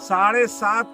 7.5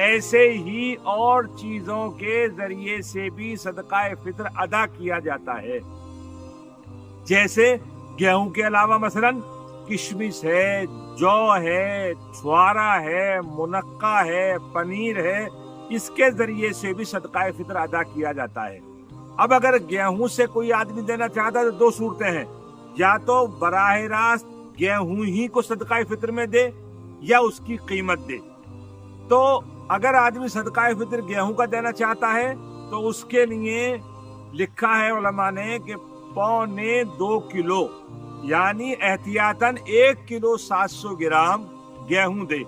ایسے ہی اور چیزوں کے ذریعے سے بھی صدقہ فطر ادا کیا جاتا ہے. جیسے گیہوں کے علاوہ مثلاً کشمش ہے، جو ہے، چھوارا ہے، منقع ہے، پنیر ہے، اس کے ذریعے سے بھی صدقہ فطر ادا کیا جاتا ہے. اب اگر گیہوں سے کوئی آدمی دینا چاہتا ہے تو دو صورتیں ہیں، یا تو براہ راست گیہوں ہی کو صدقہ فطر میں دے یا اس کی قیمت دے. تو اگر آدمی صدقہ فطر گیہوں کا دینا چاہتا ہے تو اس کے لیے لکھا ہے علماء نے کہ 1.25 کلو یعنی احتیاطاً 1 کلو 700 گرام گیہوں دے.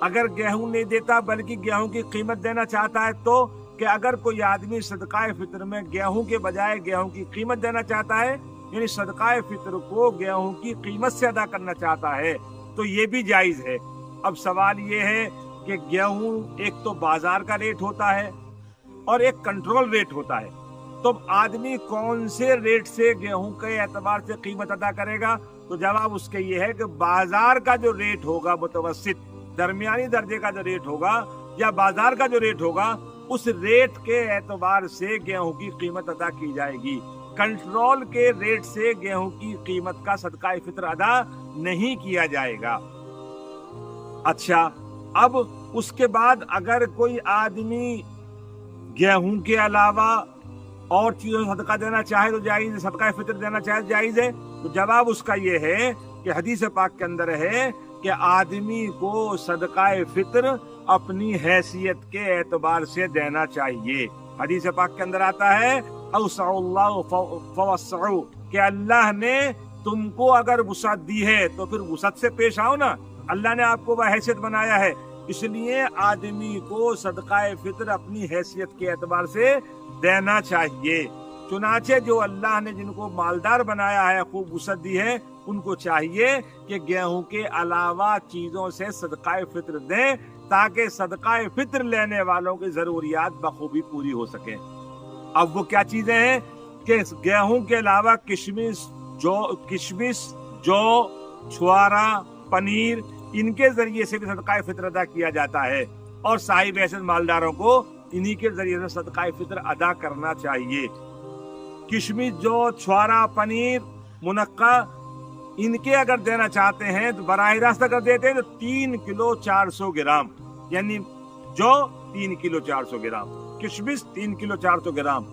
اگر گیہوں نہیں دیتا بلکہ گیہوں کی قیمت دینا چاہتا ہے تو کہ اگر کوئی آدمی صدقہ فطر میں گیہوں کے بجائے گیہوں کی قیمت دینا چاہتا ہے، یعنی صدقہ فطر کو گیہوں کی قیمت سے ادا کرنا چاہتا ہے تو یہ بھی جائز ہے. اب سوال یہ ہے کہ گیہوں ایک تو بازار کا ریٹ ہوتا ہے اور ایک کنٹرول ریٹ ہوتا ہے، تو آدمی کون سے ریٹ سے گیہوں کے اعتبار سے قیمت ادا کرے گا؟ تو جواب اس کے یہ ہے کہ بازار کا جو ریٹ ہوگا، متوسط درمیانی درجے کا جو ریٹ ہوگا یا بازار کا جو ریٹ ہوگا، اس ریٹ کے اعتبار سے گیہوں کی قیمت ادا کی جائے گی. کنٹرول کے ریٹ سے گیہوں کی قیمت کا صدقہ فطر ادا نہیں کیا جائے گا. اچھا، اب اس کے بعد اگر کوئی آدمی گیہوں کے علاوہ اور چیزوں سے صدقہ دینا چاہے تو جائز ہے، صدقہ فطر دینا چاہے تو جائز ہے. تو جواب اس کا یہ ہے کہ حدیث پاک کے اندر ہے کہ آدمی کو صدقہ فطر اپنی حیثیت کے اعتبار سے دینا چاہیے. حدیث پاک کے اندر آتا ہے اوسع اللہ فوسعوا، کہ اللہ نے تم کو اگر وسعت دی ہے تو پھر وسعت سے پیش آؤ نا. اللہ نے آپ کو وہ حیثیت بنایا ہے، اس لیے آدمی کو صدقہ فطر اپنی حیثیت کے اعتبار سے دینا چاہیے. چنانچہ جو اللہ نے جن کو مالدار بنایا ہے، خوب وسعت دی ہے، ان کو چاہیے کہ گیہوں کے علاوہ چیزوں سے صدقہ فطر دیں تاکہ صدقہ فطر لینے والوں کی ضروریات بخوبی پوری ہو سکیں. اب وہ کیا چیزیں ہیں کہ گیہوں کے علاوہ کشمش، جو، چھوارا، پنیر، ان کے ذریعے سے بھی صدقہ فطر ادا کیا جاتا ہے اور صاحب حیثیت مالداروں کو انہی کے ذریعے سے صدقہ فطر ادا کرنا چاہیے. کشمش، جو، چھوارا، پنیر، منقع، ان کے اگر دینا چاہتے ہیں تو براہ راست اگر دیتے ہیں تو 3 کلو 400 گرام، یعنی جو 3 کلو 400 گرام، کشمش 3 کلو 400 گرام،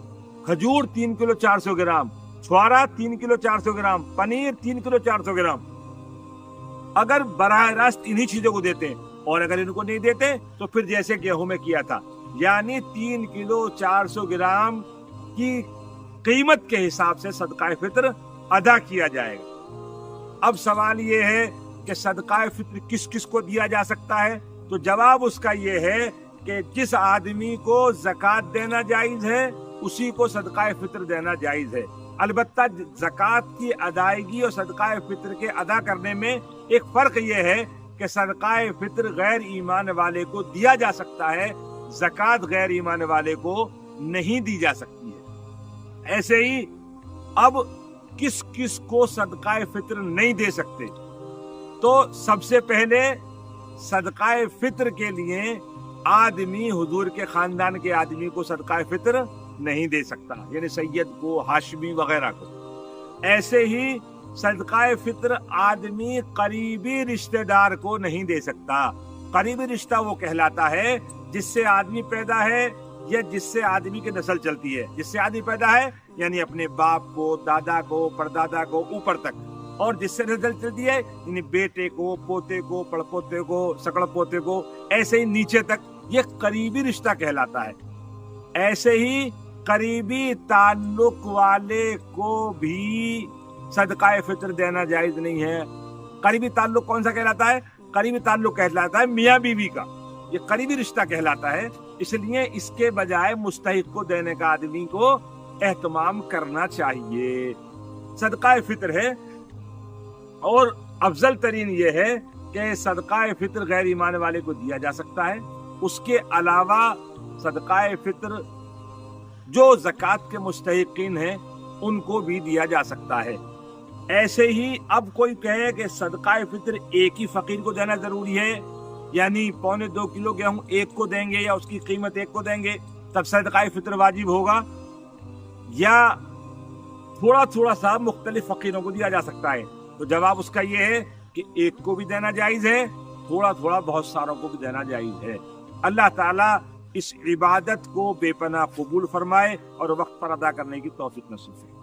کھجور 3 کلو 400 گرام، چھوارا 3 کلو 400 گرام، پنیر 3 کلو 400 گرام. اگر براہ راست انہی چیزوں کو دیتے ہیں اور اگر ان کو نہیں دیتے تو پھر جیسے گیہوں میں کیا تھا، یعنی 3 کلو 400 گرام کی قیمت کے حساب سے صدقہ فطر ادا کیا جائے گا. اب سوال یہ ہے کہ صدقہ فطر کس کس کو دیا جا سکتا ہے؟ تو جواب اس کا یہ ہے کہ جس آدمی کو زکوٰۃ دینا جائز ہے اسی کو صدقہ فطر دینا جائز ہے. البتہ زکوٰۃ کی ادائیگی اور صدقہ فطر کے ادا کرنے میں ایک فرق یہ ہے کہ صدقہ فطر غیر ایمان والے کو دیا جا سکتا ہے، زکوٰۃ غیر ایمان والے کو نہیں دی جا سکتی ہے. ایسے ہی اب کس کس کو صدقہ فطر نہیں دے سکتے؟ تو سب سے پہلے صدقہ فطر کے لیے آدمی حضور کے خاندان کے آدمی کو صدقہ فطر نہیں دے سکتا، یعنی سید کو، ہاشمی وغیرہ کو. ایسے ہی صدقہ فطر آدمی قریبی رشتہ دار کو نہیں دے سکتا. قریبی رشتہ وہ کہلاتا ہے جس سے آدمی پیدا ہے یا جس سے آدمی کی نسل چلتی ہے. جس سے آدمی پیدا ہے یعنی اپنے باپ کو، دادا کو، پردادا کو، اوپر تک، اور جس سے نسل چلتی ہے یعنی بیٹے کو، پوتے کو، پڑپوتے کو، سکڑ پوتے کو، ایسے ہی نیچے تک، یہ قریبی رشتہ کہلاتا ہے. ایسے ہی قریبی تعلق والے کو بھی صدقہ فطر دینا جائز نہیں ہے. قریبی تعلق کون سا کہلاتا ہے؟ قریبی تعلق کہلاتا ہے میاں بیوی کا، یہ قریبی رشتہ کہلاتا ہے. اس لیے اس کے بجائے مستحق کو دینے کا آدمی کو اہتمام کرنا چاہیے. صدقہ فطر ہے اور افضل ترین یہ ہے کہ صدقہ فطر غیر ایمان والے کو دیا جا سکتا ہے. اس کے علاوہ صدقہ فطر جو زکوٰۃ کے مستحقین ہیں ان کو بھی دیا جا سکتا ہے. ایسے ہی اب کوئی کہے کہ صدقہ فطر ایک ہی فقیر کو دینا ضروری ہے یعنی 1.25 کلو گیہوں ایک کو دیں گے یا اس کی قیمت ایک کو دیں گے تب صدقہ فطر واجب ہوگا، یا تھوڑا تھوڑا سا مختلف فقیروں کو دیا جا سکتا ہے؟ تو جواب اس کا یہ ہے کہ ایک کو بھی دینا جائز ہے، تھوڑا تھوڑا بہت ساروں کو بھی دینا جائز ہے۔ اللہ تعالیٰ اس عبادت کو بے پناہ قبول فرمائے اور وقت پر ادا کرنے کی توفیق نصیب فرمائے۔